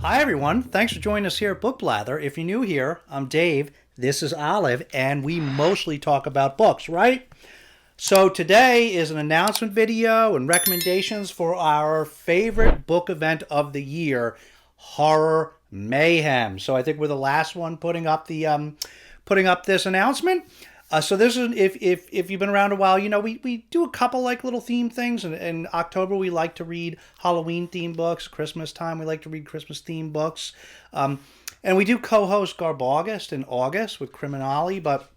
Hi, everyone. Thanks for joining us here at Book Blather. If you're new here, I'm Dave. This is Olive, and we mostly talk about books, right? So today is an announcement video and recommendations for our favorite book event of the year, Horror Mayhem. So I think we're the last one putting up this announcement. So this is if you've been around a while, you know we do a couple like little theme things. In October we like to read Halloween themed books. Christmas time we like to read Christmas themed books, and we do co-host Garb August in August with Criminale, but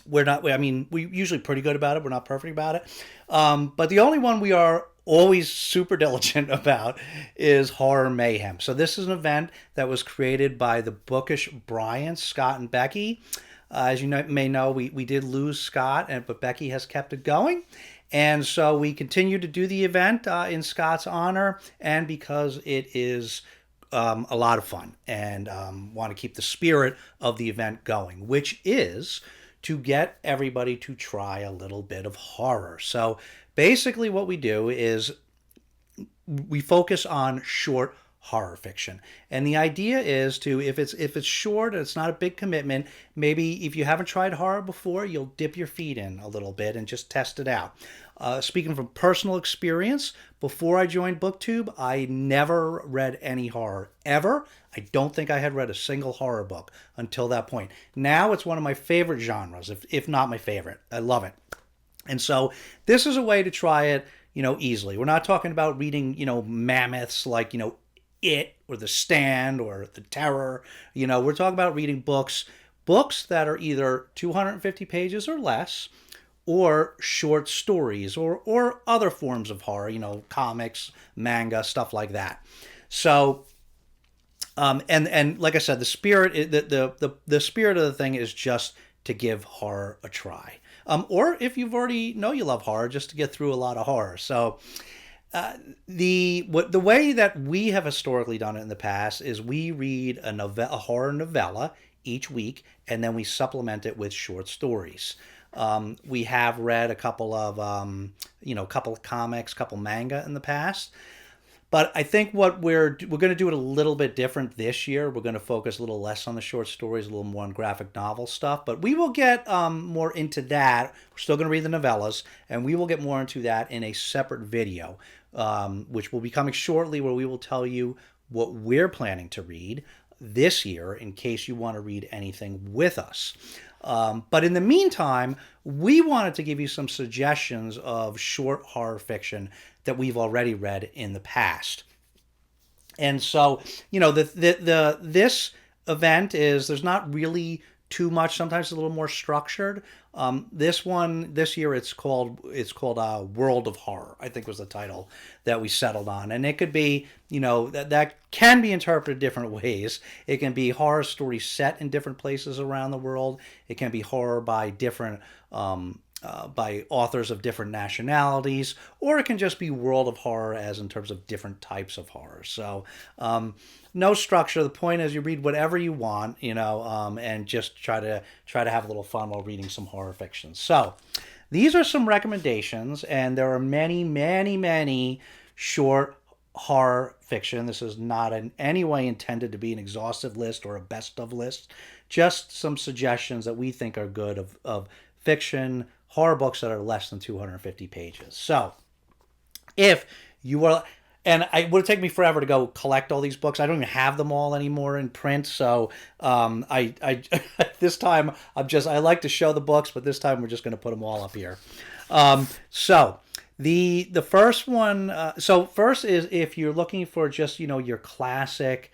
we're not. I mean, we're usually pretty good about it. We're not perfect about it, but the only one we are always super diligent about is Horror Mayhem. So this is an event that was created by the bookish Bryant, Scott, and Becky. As you may know, we did lose Scott, but Becky has kept it going. And so we continue to do the event in Scott's honor and because it is a lot of fun and want to keep the spirit of the event going, which is to get everybody to try a little bit of horror. So basically what we do is we focus on short horror fiction, and the idea is to if it's short and it's not a big commitment, maybe if you haven't tried horror before, you'll dip your feet in a little bit and just test it out. Speaking from personal experience, before I joined BookTube, I never read any horror ever. I don't think I had read a single horror book until that point. Now it's one of my favorite genres, if not my favorite. I love it. And so this is a way to try it, easily. We're not talking about reading, mammoths like, It or The Stand or The Terror. We're talking about reading books that are either 250 pages or less, or short stories or other forms of horror, comics, manga, stuff like that. So and like I said, the spirit the spirit of the thing is just to give horror a try. Or if you've already know you love horror, just to get through a lot of horror. So the way that we have historically done it in the past is we read a horror novella each week, and then we supplement it with short stories. We have read a couple of couple of comics, couple manga in the past, but I think what we're going to do it a little bit different this year. We're going to focus a little less on the short stories, a little more on graphic novel stuff, but we will get more into that. We're still going to read the novellas, and we will get more into that in a separate video, which will be coming shortly, where we will tell you what we're planning to read this year in case you want to read anything with us. But in the meantime, we wanted to give you some suggestions of short horror fiction that we've already read in the past. And so, this event there's not really too much. Sometimes it's a little more structured. This year it's called World of Horror, I think was the title that we settled on. And it could be, that can be interpreted different ways. It can be horror stories set in different places around the world. It can be horror by different by authors of different nationalities, or it can just be World of Horror as in terms of different types of horror. So no structure. The point is you read whatever you want, and just try to have a little fun while reading some horror fiction. So these are some recommendations, and there are many, many, many short horror fiction. This is not in any way intended to be an exhaustive list or a best of list. Just some suggestions that we think are good of fiction, horror books that are less than 250 pages. So if you are, and it would take me forever to go collect all these books. I don't even have them all anymore in print. So I this time I like to show the books, but this time we're just going to put them all up here. So the first one, first is if you're looking for just, your classic,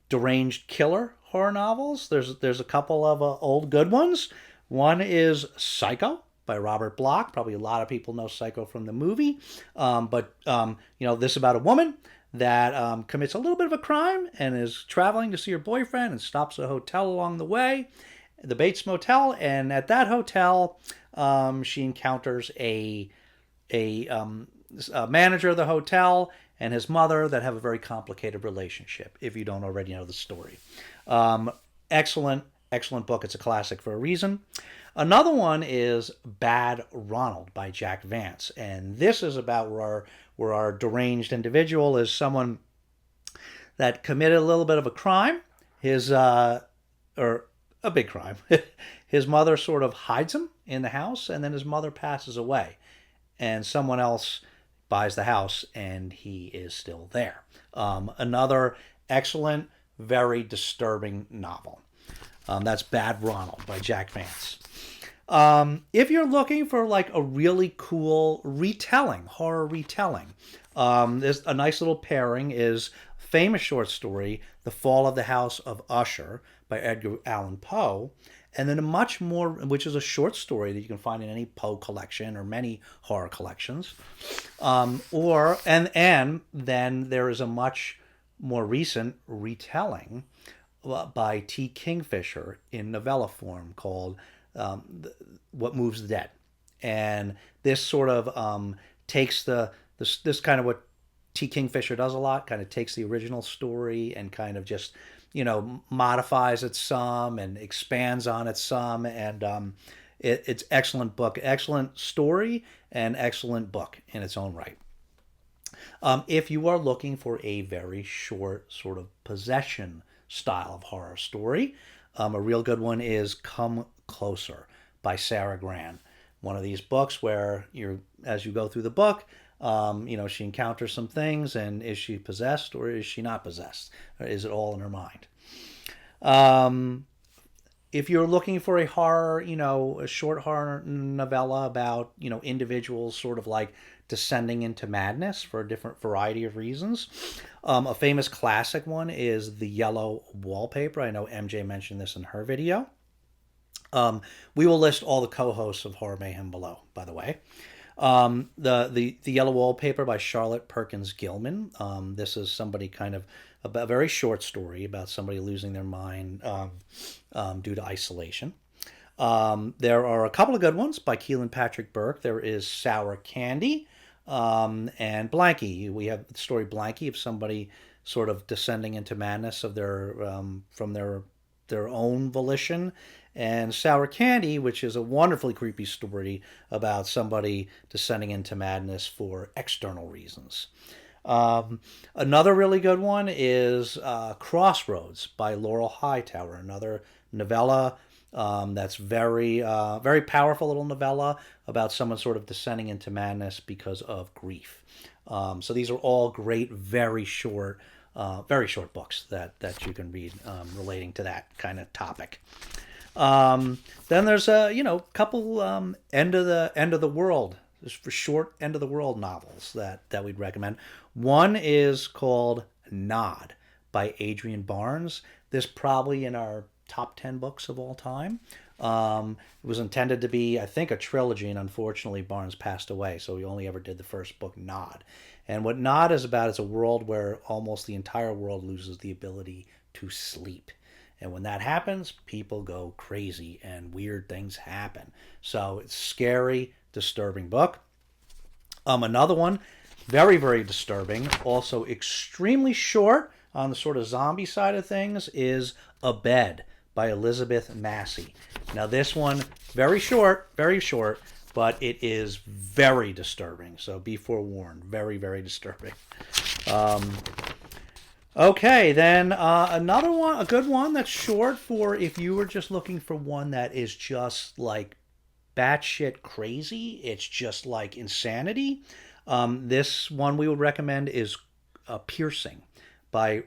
deranged killer horror novels, there's a couple of old good ones. One is Psycho by Robert Bloch. Probably a lot of people know Psycho from the movie. But this is about a woman that commits a little bit of a crime and is traveling to see her boyfriend and stops at a hotel along the way, the Bates Motel. And at that hotel, she encounters a manager of the hotel and his mother that have a very complicated relationship, if you don't already know the story. Excellent Excellent book. It's a classic for a reason. Another one is Bad Ronald by Jack Vance. And this is about where our deranged individual is someone that committed a little bit of a crime. Or a big crime. His mother sort of hides him in the house, and then his mother passes away. And someone else buys the house, and he is still there. Another excellent, very disturbing novel. That's Bad Ronald by Jack Vance. If you're looking for like a really cool retelling, horror retelling, there's a nice little pairing is famous short story, The Fall of the House of Usher by Edgar Allan Poe, and then a much more, which is a short story that you can find in any Poe collection or many horror collections, and then there is a much more recent retelling by T. Kingfisher in novella form called What Moves the Dead. And this sort of takes this kind of what T. Kingfisher does a lot, kind of takes the original story and kind of just, modifies it some and expands on it some. And it's excellent book, excellent story, and excellent book in its own right. If you are looking for a very short sort of possession style of horror story, a real good one is Come Closer by Sarah Gran. One of these books where as you go through the book, she encounters some things, and is she possessed or is she not possessed? Or is it all in her mind? If you're looking for a horror, a short horror novella about, individuals sort of like descending into madness for a different variety of reasons, a famous classic one is The Yellow Wallpaper. I know MJ mentioned this in her video. We will list all the co-hosts of Horror Mayhem below, by the way. The Yellow Wallpaper by Charlotte Perkins Gilman. This is somebody kind of a very short story about somebody losing their mind due to isolation. There are a couple of good ones by Keelan Patrick Burke. There is Sour Candy and Blanky. We have the story Blanky of somebody sort of descending into madness of from their own volition, and Sour Candy, which is a wonderfully creepy story about somebody descending into madness for external reasons. Another really good one is Crossroads by Laurel Hightower, another novella that's very powerful little novella about someone sort of descending into madness because of grief. So these are all great, very short books that you can read relating to that kind of topic. Then there's a couple end of the world, just for short end of the world novels that we'd recommend. One is called Nod by Adrian Barnes. This probably in our top 10 books of all time. It was intended to be, I think, a trilogy, and unfortunately Barnes passed away, so we only ever did the first book, Nod. And what Nod is about is a world where almost the entire world loses the ability to sleep. And when that happens, people go crazy and weird things happen. So it's a scary, disturbing book. Another one, very, very disturbing, also extremely short on the sort of zombie side of things, is A Bed by Elizabeth Massey. Now this one, very short, but it is very disturbing. So be forewarned, very, very disturbing. Okay, then another one, a good one that's short for if you were just looking for one that is just like batshit crazy. It's just like insanity. This one we would recommend is Piercing by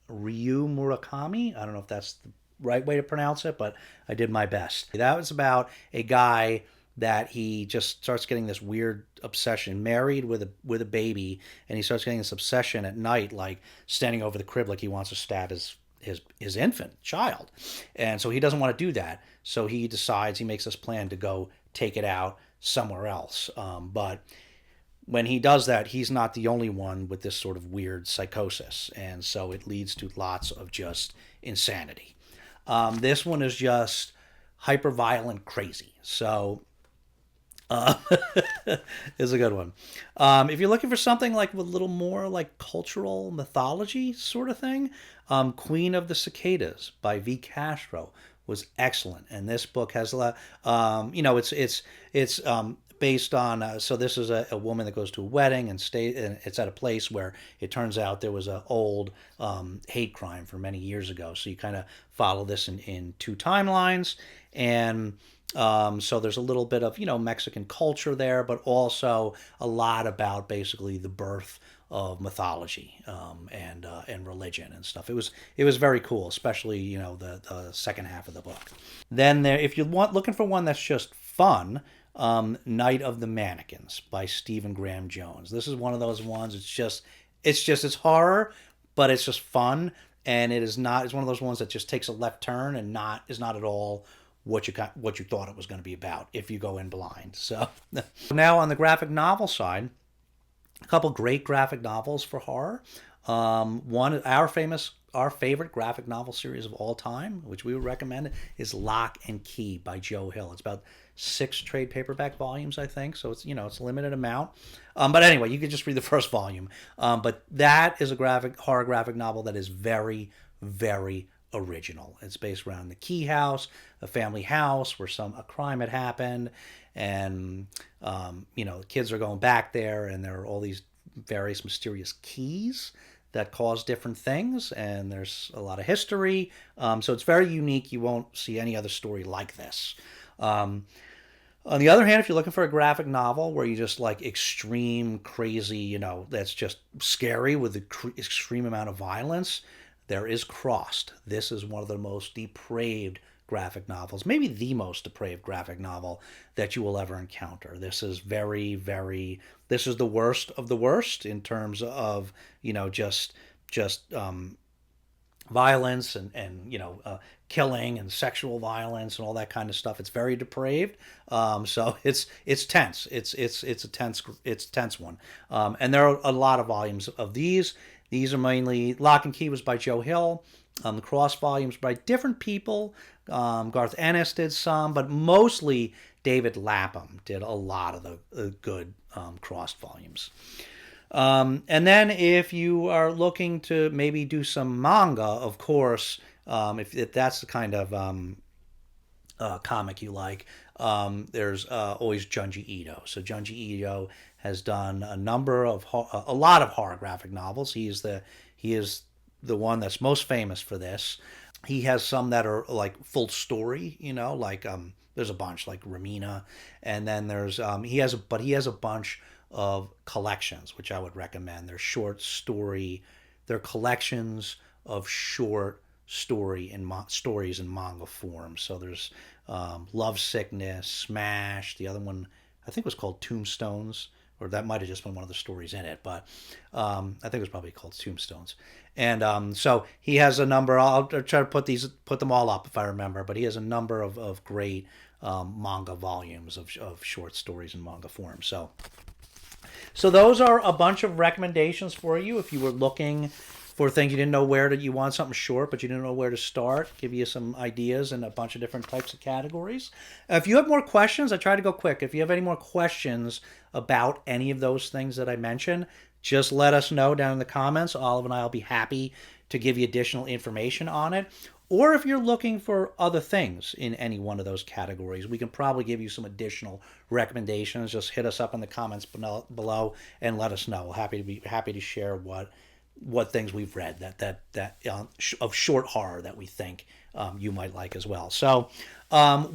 Ryu Murakami. I don't know if that's the right way to pronounce it, but I did my best. That was about a guy that he just starts getting this weird obsession, married with a baby, and he starts getting this obsession at night, like standing over the crib like he wants to stab his infant child. And so he doesn't want to do that. So he makes this plan to go take it out somewhere else. But when he does that, he's not the only one with this sort of weird psychosis. And so it leads to lots of just insanity. This one is just hyper-violent crazy. So is a good one. If you're looking for something like with a little more like cultural mythology sort of thing, Queen of the Cicadas by V. Castro was excellent. And this book has a lot, it's based on, so this is a woman that goes to a wedding and it's at a place where it turns out there was an old hate crime from many years ago. So you kind of follow this in two timelines. And so there's a little bit of, Mexican culture there, but also a lot about basically the birth of mythology and religion and stuff. It was very cool, especially the second half of the book. Then if you looking for one that's just fun, Night of the Mannequins by Stephen Graham Jones. This is one of those ones. It's horror, but it's just fun, and it's one of those ones that just takes a left turn and is not at all what you thought it was going to be about if you go in blind. So now on the graphic novel side, a couple great graphic novels for horror. One, our favorite graphic novel series of all time, which we would recommend, is Lock and Key by Joe Hill. It's about 6 trade paperback volumes, I think. So it's it's a limited amount. But anyway, you could just read the first volume. But that is a horror graphic novel that is very, very original. It's based around the Key house, a family house where a crime had happened, and the kids are going back there, and there are all these various mysterious keys that cause different things, and there's a lot of history. So it's very unique. You won't see any other story like this. On the other hand, if you're looking for a graphic novel where you just like extreme, crazy, that's just scary with the extreme amount of violence, there is Crossed. This is one of the most depraved graphic novels, maybe the most depraved graphic novel that you will ever encounter. This is this is the worst of the worst in terms of, just violence and killing and sexual violence and all that kind of stuff. It's very depraved. So it's tense. It's a tense one. And there are a lot of volumes of these. These are mainly, Lock and Key was by Joe Hill. The Cross volumes by different people. Garth Ennis did some, but mostly David Lapham did a lot of the good Crossed volumes. And then if you are looking to maybe do some manga, of course, if that's the kind of comic you like, there's always Junji Ito. So Junji Ito has done a lot of horror graphic novels. He is the one that's most famous for this. He has some that are like full story, like there's a bunch like Ramina, and then there's he has a bunch of collections which I would recommend. They're short story, they're collections of short stories in manga form. So there's Love Sickness, Smash. The other one I think was called Tombstones, or that might have just been one of the stories in it, but I think it was probably called Tombstones. And so he has a number. I'll try to put them all up if I remember, but he has a number of great manga volumes of short stories in manga form. So those are a bunch of recommendations for you if you were looking for things you didn't know you want something short, but you didn't know where to start. Give you some ideas in a bunch of different types of categories. If you have more questions, I try to go quick. If you have any more questions about any of those things that I mentioned, just let us know down in the comments. Olive and I will be happy to give you additional information on it. Or if you're looking for other things in any one of those categories, we can probably give you some additional recommendations. Just hit us up in the comments below and let us know. Happy to share what things we've read that of short horror that we think you might like as well. So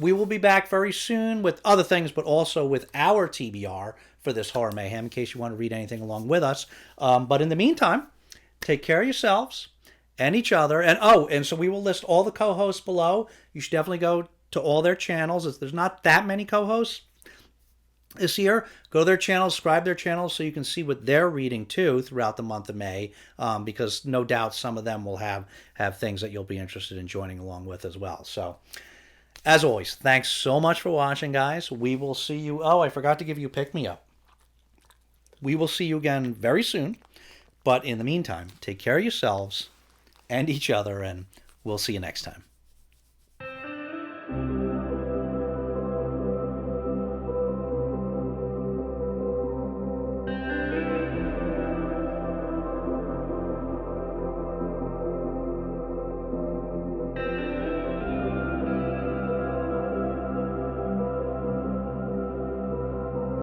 we will be back very soon with other things, but also with our TBR for this Horror Mayhem, in case you want to read anything along with us. But in the meantime, take care of yourselves and each other. And so we will list all the co-hosts below. You should definitely go to all their channels. There's not that many co-hosts this year. Go to their channels, subscribe to their channels so you can see what they're reading too throughout the month of May, because no doubt some of them will have things that you'll be interested in joining along with as well. So as always, thanks so much for watching, guys. We will see you. Oh, I forgot to give you a pick-me-up. We will see you again very soon. But in the meantime, take care of yourselves and each other, and we'll see you next time.